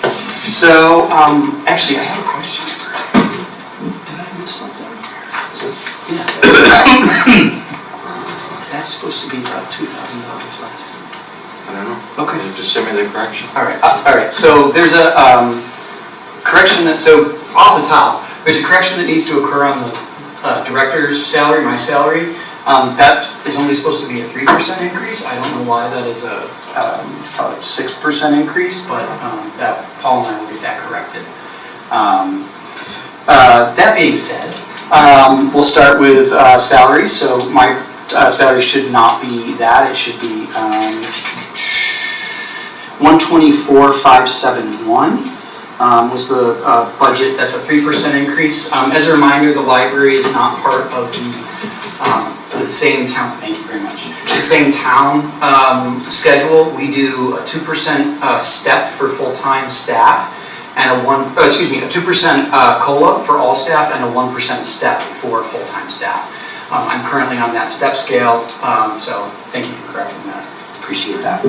So, actually, I have a question. Did I miss something? Yeah. That's supposed to be about $2,000 less. I don't know. Okay. You just send me the correction. All right. So there's a correction so off the top, there's a correction that needs to occur on the director's salary, my salary. That is only supposed to be a 3% increase. I don't know why that is a 6% increase, but that Paul and I will get that corrected. That being said, we'll start with salary. So my salary should not be that. It should be 124,571 was the budget. That's a 3% increase. As a reminder, the library is not part of the same town. Thank you very much. The same town schedule. We do a 2% step for full-time staff, and a 2% COLA for all staff, and a 1% step for full-time staff. I'm currently on that step scale, so thank you for correcting that. Appreciate that.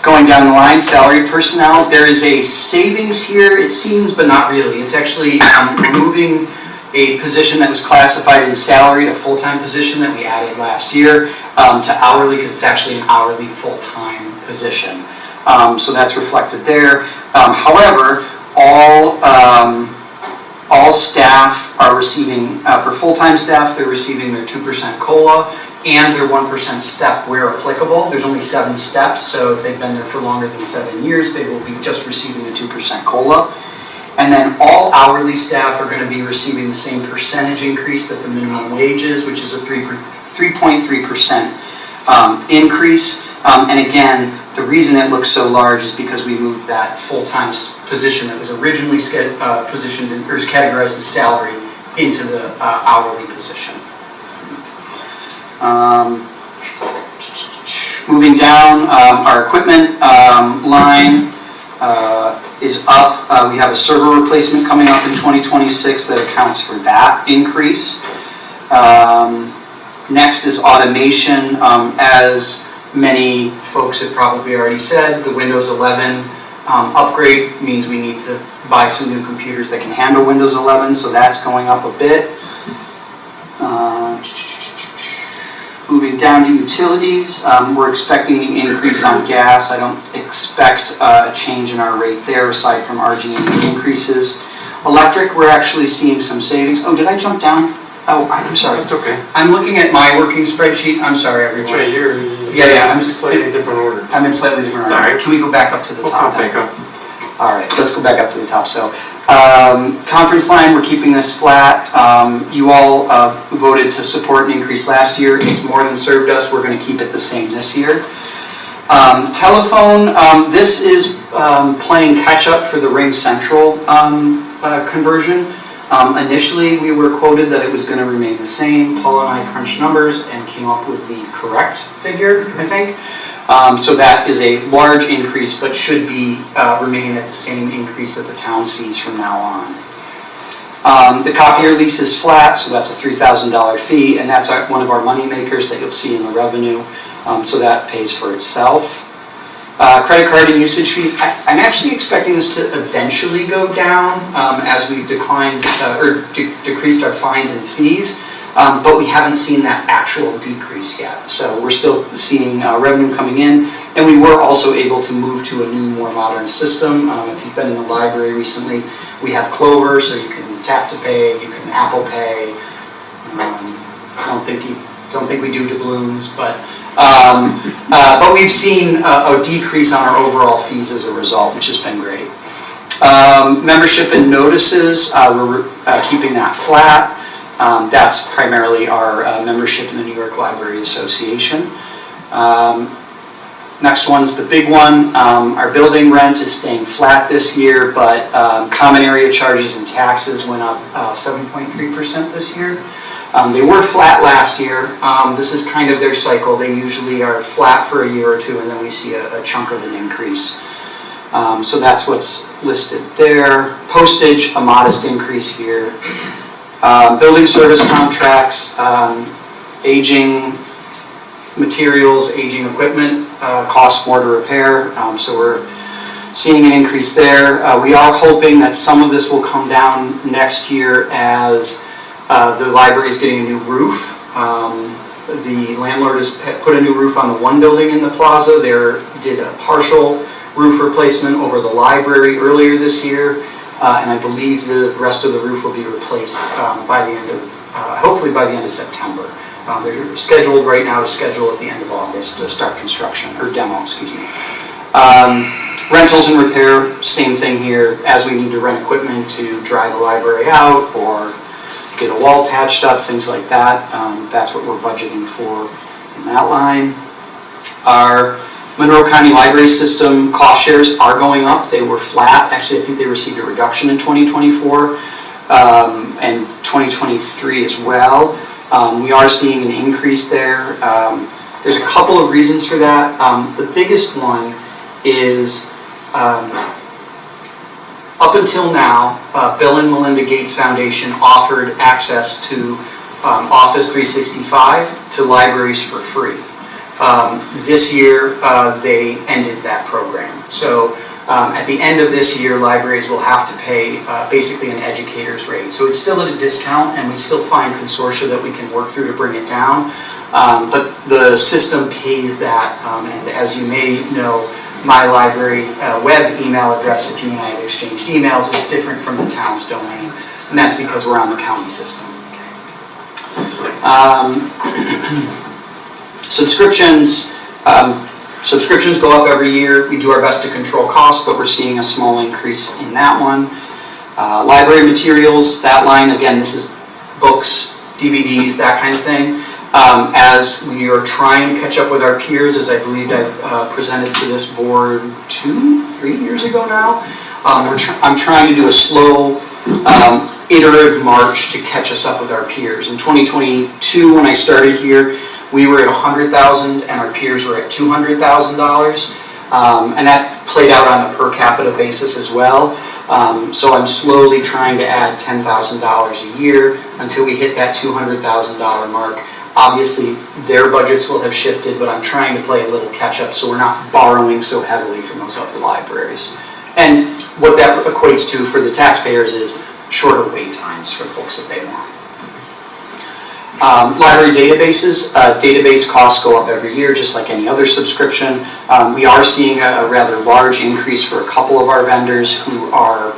Going down the line, salary personnel, there is a savings here, it seems, but not really. It's actually removing a position that was classified in salary to full-time position that we added last year to hourly, because it's actually an hourly full-time position. So that's reflected there. However, all staff are receiving, for full-time staff, they're receiving their 2% COLA and their 1% step where applicable. There's only 7 steps, so if they've been there for longer than 7 years, they will be just receiving the 2% COLA. And then all hourly staff are going to be receiving the same percentage increase that the minimum wage is, which is a 3.3% increase. And again, the reason it looks so large is because we moved that full-time position that was originally positioned or is categorized as salary into the hourly position. Moving down, our equipment line is up. We have a server replacement coming up in 2026 that accounts for that increase. Next is automation. As many folks have probably already said, the Windows 11 upgrade means we need to buy some new computers that can handle Windows 11, so that's going up a bit. Moving down to utilities, we're expecting the increase on gas. I don't expect a change in our rate there aside from RG&E's increases. Electric, we're actually seeing some savings. Oh, did I jump down? Oh, I'm sorry. That's okay. I'm looking at my working spreadsheet. I'm sorry, everyone. It's right here. Yeah, I'm slightly different order. I'm in slightly different order. All right. Can we go back up to the top? Back up. All right, let's go back up to the top. So, conference line, we're keeping this flat. You all voted to support an increase last year. It's more than served us. We're going to keep it the same this year. Telephone, this is playing catch up for the Ring Central conversion. Initially, we were quoted that it was going to remain the same. Paul and I crunched numbers and came up with the correct figure, I think. So that is a large increase, but should be remain at the same increase that the town sees from now on. The copier lease is flat, so that's a $3,000 fee, and that's one of our money makers that you'll see in the revenue. So that pays for itself. Credit card and usage fees, I'm actually expecting this to eventually go down as we've declined or decreased our fines and fees, but we haven't seen that actual decrease yet. So we're still seeing revenue coming in, and we were also able to move to a new, more modern system. If you've been in the library recently, we have Clover, so you can tap to pay, you can Apple Pay. I don't think we do doubloons, but we've seen a decrease on our overall fees as a result, which has been great. Membership and notices, we're keeping that flat. That's primarily our membership in the New York Library Association. Next one's the big one. Our building rent is staying flat this year, but common area charges and taxes went up 7.3% this year. They were flat last year. This is kind of their cycle. They usually are flat for a year or two, and then we see a chunk of an increase. So that's what's listed there. Postage, a modest increase here. Building service contracts, aging materials, aging equipment costs more to repair, so we're seeing an increase there. We are hoping that some of this will come down next year as the library is getting a new roof. The landlord has put a new roof on the one building in the plaza. They did a partial roof replacement over the library earlier this year, and I believe the rest of the roof will be replaced by the end of, hopefully by the end of September. They're scheduled right now to schedule at the end of August to start construction, or demo, excuse me. Rentals and repair, same thing here, as we need to rent equipment to dry the library out or get a wall patched up, things like that. That's what we're budgeting for in that line. Our Monroe County Library System cost shares are going up. They were flat. Actually, I think they received a reduction in 2024 and 2023 as well. We are seeing an increase there. There's a couple of reasons for that. The biggest one is up until now, Bill and Melinda Gates Foundation offered access to Office 365 to libraries for free. This year, they ended that program. So at the end of this year, libraries will have to pay basically an educator's rate. So it's still at a discount, and we still find consortia that we can work through to bring it down. But the system pays that, and as you may know, my library web email address, if you and I have exchanged emails, is different from the town's domain, and that's because we're on the county system. Subscriptions. Subscriptions go up every year. We do our best to control costs, but we're seeing a small increase in that one. Library materials, that line, again, this is books, DVDs, that kind of thing. As we are trying to catch up with our peers, as I believe I presented to this board 2-3 years ago now, I'm trying to do a slow, iterative march to catch us up with our peers. In 2022, when I started here, we were at $100,000 and our peers were at $200,000, and that played out on a per capita basis as well. So I'm slowly trying to add $10,000 a year until we hit that $200,000 mark. Obviously, their budgets will have shifted, but I'm trying to play a little catch up so we're not borrowing so heavily from those other libraries. And what that equates to for the taxpayers is shorter wait times for the books that they want. Library databases, database costs go up every year, just like any other subscription. We are seeing a rather large increase for a couple of our vendors who are,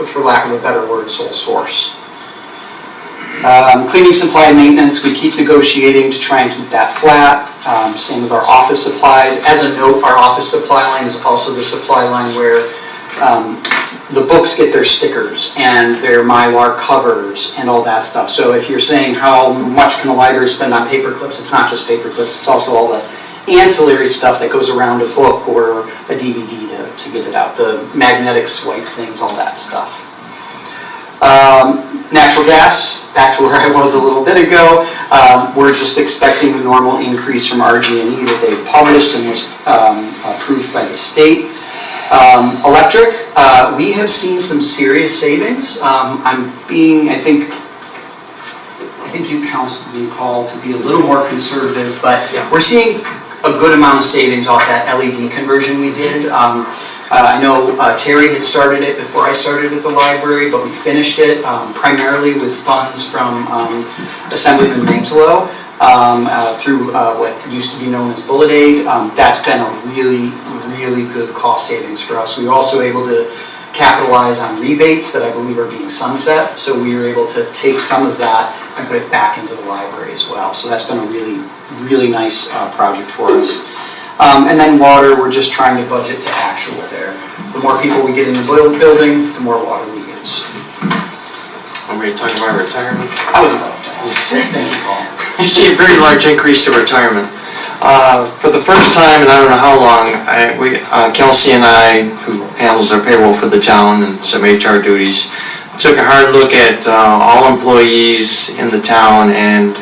for lack of a better word, sole source. Cleaning supply and maintenance, we keep negotiating to try and keep that flat. Same with our office supplies. As a note, our office supply line is also the supply line where the books get their stickers and their Mylar covers and all that stuff. So if you're saying how much can a library spend on paper clips, it's not just paper clips, it's also all the ancillary stuff that goes around a book or a DVD to get it out. The magnetic swipe things, all that stuff. Natural gas, back to where I was a little bit ago. We're just expecting the normal increase from RG&E that they've published and was approved by the state. Electric, we have seen some serious savings. I think you counseled me, Paul, to be a little more conservative, but we're seeing a good amount of savings off that LED conversion we did. I know Terry had started it before I started at the library, but we finished it primarily with funds from Assemblyman Mantelo through what used to be known as Bullet Aid. That's been a really, really good cost savings for us. We were also able to capitalize on rebates that I believe are being sunset, so we were able to take some of that and put it back into the library as well. So that's been a really, really nice project for us. And then water, we're just trying to budget to actual there. The more people we get in the building, the more water we use. I'm ready to talk about retirement. I was about that. Thank you, Paul. You see a very large increase to retirement. For the first time, and I don't know how long, Kelsey and I, who handles our payroll for the town and some HR duties, took a hard look at all employees in the town and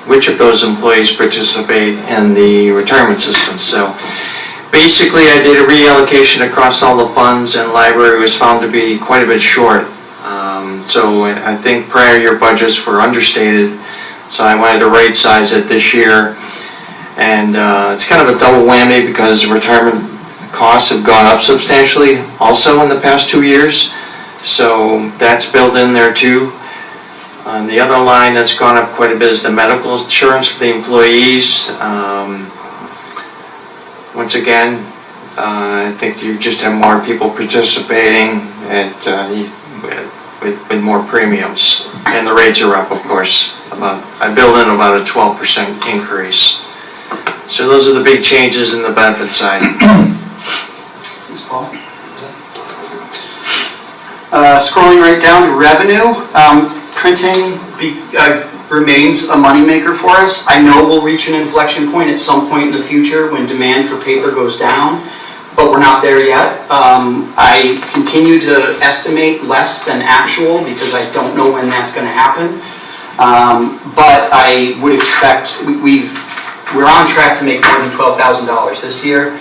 which of those employees participate in the retirement system. So basically I did a reallocation across all the funds, and library was found to be quite a bit short. So I think prior year budgets were understated, so I wanted to right size it this year. And it's kind of a double whammy because retirement costs have gone up substantially also in the past 2 years. So that's built in there too. The other line that's gone up quite a bit is the medical insurance for the employees. Once again, I think you just have more people participating with more premiums. And the rates are up, of course. I build in about a 12% increase. So those are the big changes in the benefit side. Thanks, Paul. Scrolling right down to revenue, printing remains a moneymaker for us. I know we'll reach an inflection point at some point in the future when demand for paper goes down, but we're not there yet. I continue to estimate less than actual because I don't know when that's going to happen. But I would expect, we're on track to make more than $12,000 this year.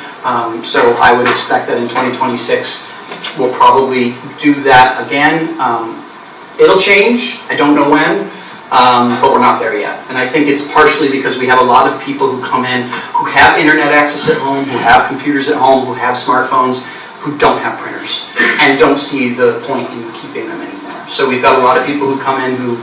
So I would expect that in 2026, we'll probably do that again. It'll change, I don't know when, but we're not there yet. And I think it's partially because we have a lot of people who come in who have internet access at home, who have computers at home, who have smartphones, who don't have printers and don't see the point in keeping them anymore. So we've got a lot of people who come in who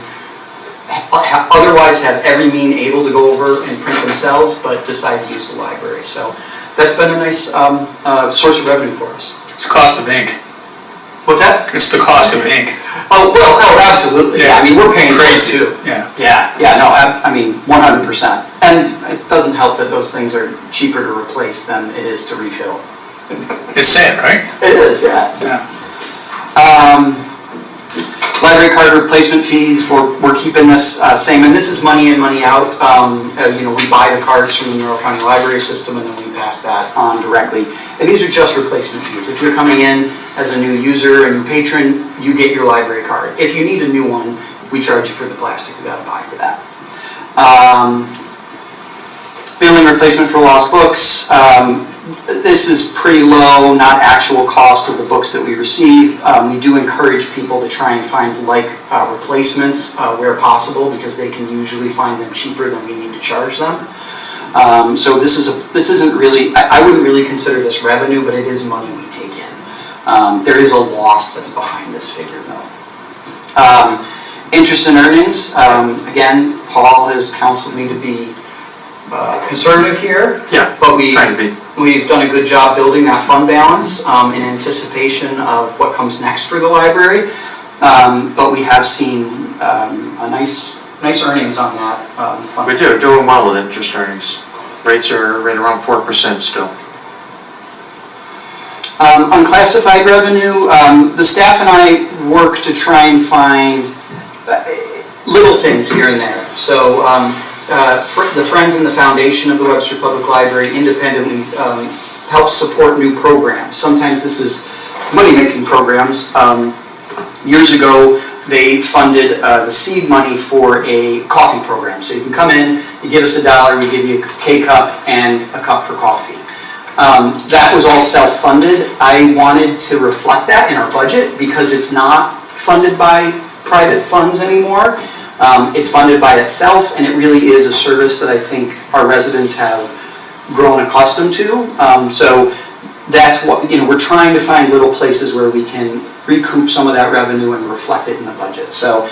otherwise have every mean able to go over and print themselves, but decide to use the library. So that's been a nice source of revenue for us. It's the cost of ink. What's that? It's the cost of ink. Oh, well, no, absolutely. Yeah, I mean, we're paying for it Crazy. too. Yeah. Yeah, no, I mean, 100%. And it doesn't help that those things are cheaper to replace than it is to refill. It's sad, right? It is, yeah. Yeah. Library card replacement fees, we're keeping this same, and this is money in, money out. We buy the cards from the Monroe County Library System and then we pass that on directly. And these are just replacement fees. If you're coming in as a new user, a new patron, you get your library card. If you need a new one, we charge you for the plastic we gotta buy for that. Billing replacement for lost books. This is pretty low, not actual cost of the books that we receive. We do encourage people to try and find replacements where possible because they can usually find them cheaper than we need to charge them. So this isn't really, I wouldn't really consider this revenue, but it is money we take in. There is a loss that's behind this figure though. Interest and earnings, again, Paul has counseled me to be conservative here. Yeah, but trying to be. We've done a good job building that fund balance in anticipation of what comes next for the library. But we have seen a nice earnings on that fund. We do, doing well with interest earnings. Rates are right around 4% still. Unclassified revenue, the staff and I work to try and find little things here and there. So the Friends and the Foundation of the Webster Public Library independently helps support new programs. Sometimes this is money-making programs. Years ago, they funded the seed money for a coffee program. So you can come in, you give us $1, we give you a K-cup and a cup for coffee. That was all self-funded. I wanted to reflect that in our budget because it's not funded by private funds anymore. It's funded by itself, and it really is a service that I think our residents have grown accustomed to. So that's what, we're trying to find little places where we can recoup some of that revenue and reflect it in the budget. So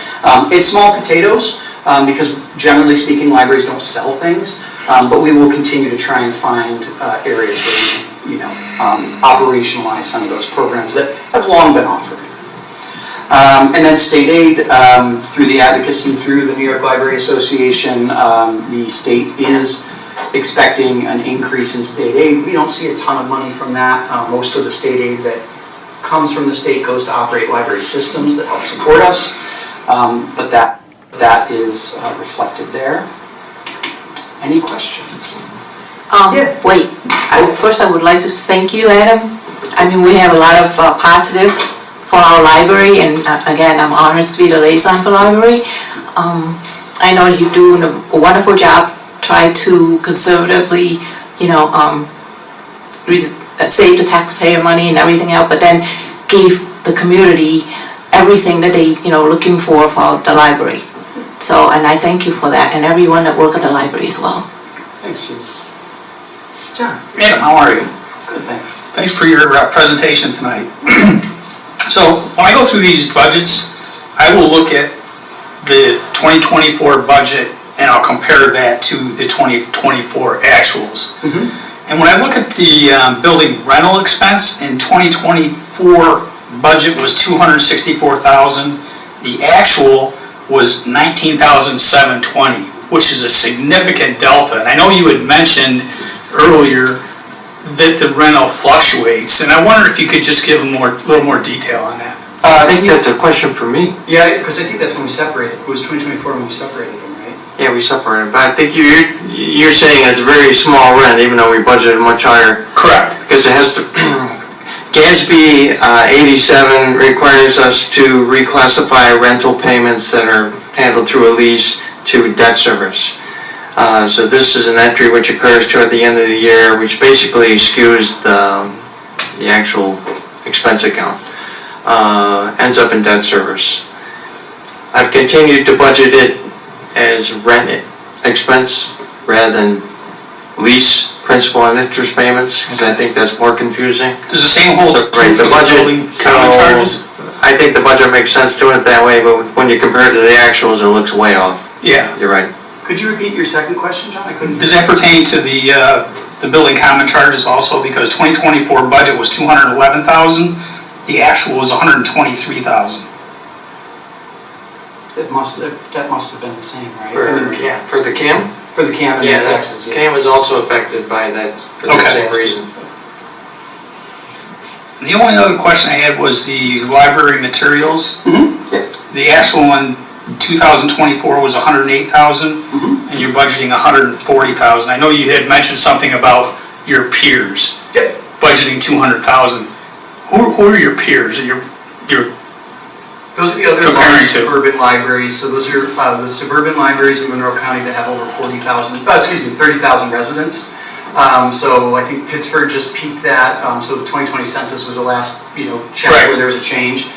it's small potatoes because generally speaking, libraries don't sell things, but we will continue to try and find areas where we can, operationalize some of those programs that have long been offered. And then state aid, through the advocacy through the New York Library Association, the state is expecting an increase in state aid. We don't see a ton of money from that. Most of the state aid that comes from the state goes to operate library systems that help support us, but that is reflected there. Any questions? Yeah. Wait, first I would like to thank you, Adam. I mean, we have a lot of positive for our library, and again, I'm honored to be the liaison for the library. I know you're doing a wonderful job, try to conservatively, save the taxpayer money and everything else, but then give the community everything that they, looking for the library. So, and I thank you for that, and everyone that work at the library as well. Thanks, Sue. John? Adam, how are you? Good, thanks. Thanks for your presentation tonight. So when I go through these budgets, I will look at the 2024 budget and I'll compare that to the 2024 actuals. And when I look at the building rental expense in 2024 budget was $264,000. The actual was $19,720, which is a significant delta. And I know you had mentioned earlier that the rental fluctuates, and I wonder if you could just give a little more detail on that. I think that's a question for me. Yeah, because I think that's when we separated. It was 2024 when we separated them, right? Yeah, we separated, but I think you're saying it's a very small rent, even though we budgeted much higher. Correct. Because it has to, GASB 87 requires us to reclassify rental payments that are handled through a lease to debt service. So this is an entry which occurs toward the end of the year, which basically skews the actual expense account. Ends up in debt service. I've continued to budget it as rent expense rather than lease principal and interest payments, because I think that's more confusing. Does the same hold Separate true for the the budget, building common charges? I think the budget makes sense doing it that way, but when you compare it to the actuals, it looks way off. Yeah. You're right. Could you repeat your second question, John? I couldn't. Does that pertain to the building common charges also? Because 2024 budget was $211,000, the actual was $123,000. That must have been the same, right? For, I mean, yeah, for the CAM? For the CAM and the taxes, yeah. CAM was also affected by that, for that Okay. same reason. And the only other question I had was the library materials. The actual one, 2024 was $108,000, and you're budgeting $140,000. I know you had mentioned something about your peers. Yep. Budgeting $200,000. Who are your peers? Your Those are the other Comparing large to- suburban libraries. So those are the suburban libraries in Monroe County that have over 30,000 residents. So I think Pittsburgh just peaked that. So the 2020 census was the last, check Right. where there was a change.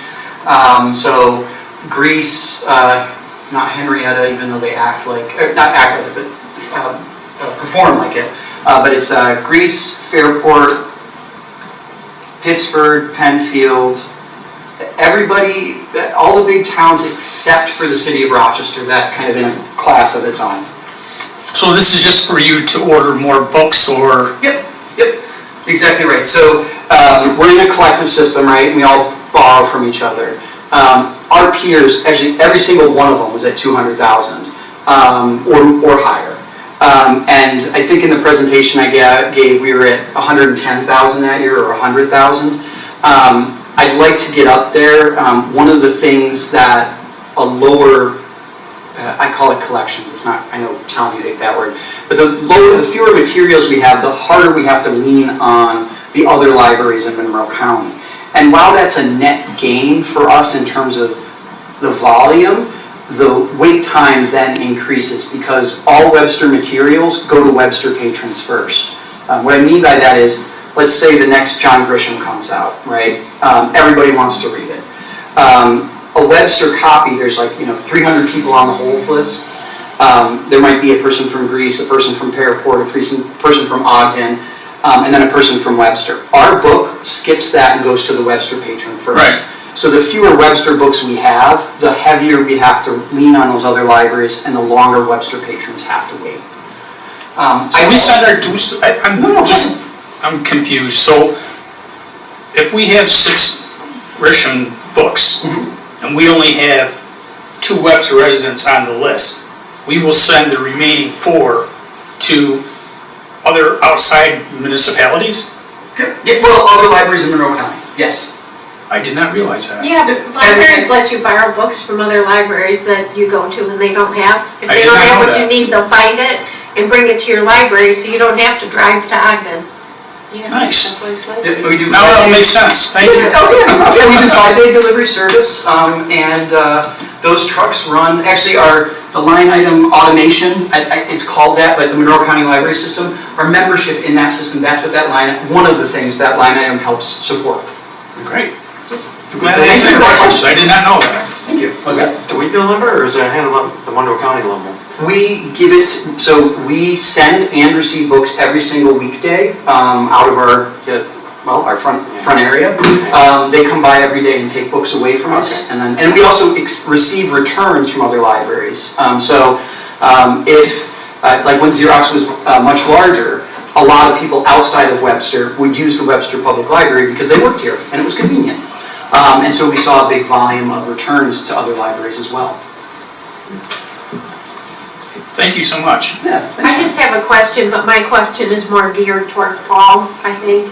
So Greece, not Henrietta, even though they act like, not act like it, but perform like it. But it's Greece, Fairport, Pittsburgh, Penfield, everybody, all the big towns except for the city of Rochester, that's kind of in a class of its own. So this is just for you to order more books or? Yep, exactly right. So we're in a collective system, right? We all borrow from each other. Our peers, actually every single one of them was at 200,000 or higher. And I think in the presentation I gave, we were at 110,000 that year or 100,000. I'd like to get up there. One of the things that a lower, I call it collections, it's not, I know Tom, you hate that word, but the fewer materials we have, the harder we have to lean on the other libraries in Monroe County. And while that's a net gain for us in terms of the volume, the wait time then increases because all Webster materials go to Webster patrons first. What I mean by that is, let's say the next John Grisham comes out, right? Everybody wants to read it. A Webster copy, there's 300 people on the holds list. There might be a person from Greece, a person from Fairport, a person from Ogden, and then a person from Webster. Our book skips that and goes to the Webster patron first. Right. So the fewer Webster books we have, the heavier we have to lean on those other libraries, and the longer Webster patrons have to wait. So we send our dues, I'm confused. So if we have 6 Grisham books and we only have 2 Webster residents on the list, we will send the remaining 4 to other outside municipalities? Yeah, well, other libraries in Monroe County, yes. I did not realize that. Yeah, but libraries let you borrow books from other libraries that you go to and they don't have. If I they did don't not have know what you that. need, they'll find it and bring it to your library, so you don't have to drive to Ogden. Yeah, Nice. that's what it's like. We do Now it all makes sense, thank you. Oh, yeah, we do 5-day delivery service, and those trucks run, actually the line item automation, it's called that, but the Monroe County Library System, our membership in that system, that's what one of the things that line item helps support. Great. I'm glad I answered your questions, I did not know that. Thank you. Do we deliver, or is it handled at the Monroe County level? We give it, so we send and receive books every single weekday out of our, our front area. They come by every day and take books away from us. And we also receive returns from other libraries. Like when Xerox was much larger, a lot of people outside of Webster would use the Webster Public Library because they worked here and it was convenient. And so we saw a big volume of returns to other libraries as well. Thank you so much. Yeah, I just have a question, but my question is more geared towards Paul, I think.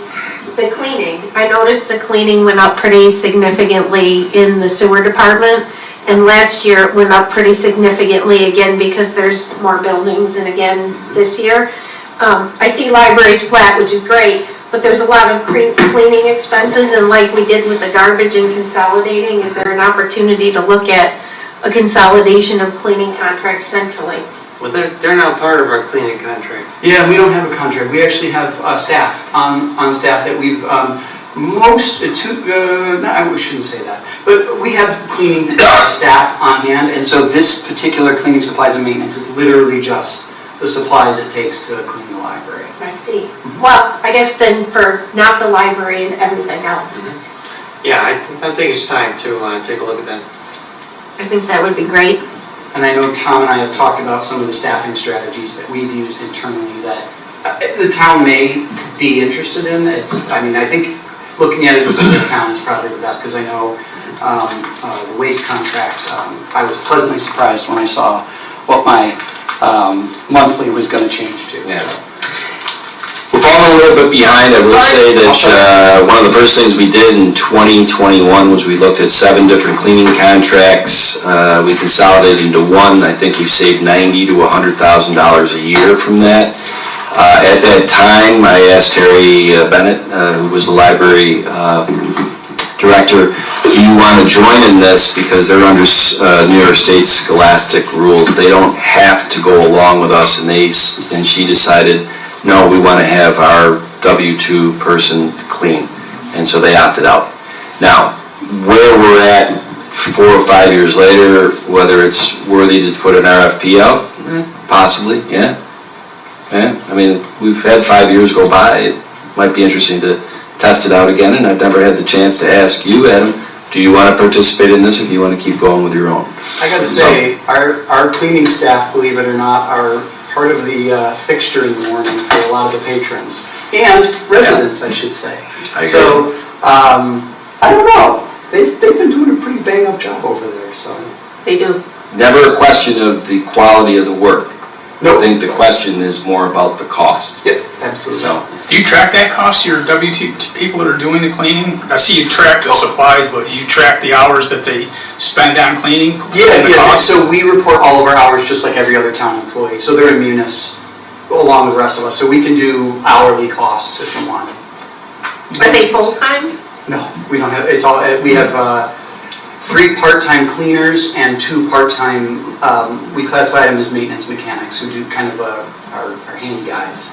The cleaning, I noticed the cleaning went up pretty significantly in the sewer department. And last year it went up pretty significantly again because there's more buildings and again this year. I see libraries flat, which is great, but there's a lot of cleaning expenses, and like we did with the garbage and consolidating, is there an opportunity to look at a consolidation of cleaning contracts centrally? Well, they're not part of our cleaning contract. Yeah, we don't have a contract. We actually have staff on staff that we've, I shouldn't say that, but we have cleaning staff on hand, and so this particular cleaning supplies and maintenance is literally just the supplies it takes to clean the library. I see. Well, I guess then for not the library and everything else. Yeah, I think it's time to take a look at that. I think that would be great. And I know Tom and I have talked about some of the staffing strategies that we've used internally that the town may be interested in. I think looking at it as a whole town is probably the best, because I know the waste contract, I was pleasantly surprised when I saw what my monthly was going to change to. Yeah. So. We're falling a little bit behind. I will say that one of the first things we did in 2021 was we looked at 7 different cleaning contracts. We consolidated into one. I think we've saved $90,000 to $100,000 a year from that. At that time, I asked Terry Bennett, who was the library director, do you want to join in this? Because they're under New York State scholastic rules. They don't have to go along with us, and she decided, no, we want to have our W-2 person clean. And so they opted out. Now, where we're at 4 or 5 years later, whether it's worthy to put an RFP out, possibly, yeah. I mean, we've had 5 years go by. It might be interesting to test it out again, and I've never had the chance to ask you, Adam, do you want to participate in this, or do you want to keep going with your own? I got to say, our cleaning staff, believe it or not, are part of the fixture in the morning for a lot of the patrons and residents, I should say. I agree. So I don't know. They've been doing a pretty bang up job over there. So They do. Never a question of the quality of the work. no, I think the question is more about the cost. Yep, absolutely. So, Do you track that cost, your W-2 people that are doing the cleaning? I see you track the supplies, but you track the hours that they spend on cleaning? And the Yeah. cost? So we report all of our hours just like every other town employee. So they're in Munis along with the rest of us. So we can do hourly costs if we want. Are they full-time? No, we don't have. It's all. We have 3 part-time cleaners and 2 part-time. We classify them as maintenance mechanics who do kind of our handy guys.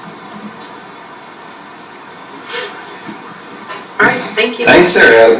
All right, thank you. thanks, Sarah.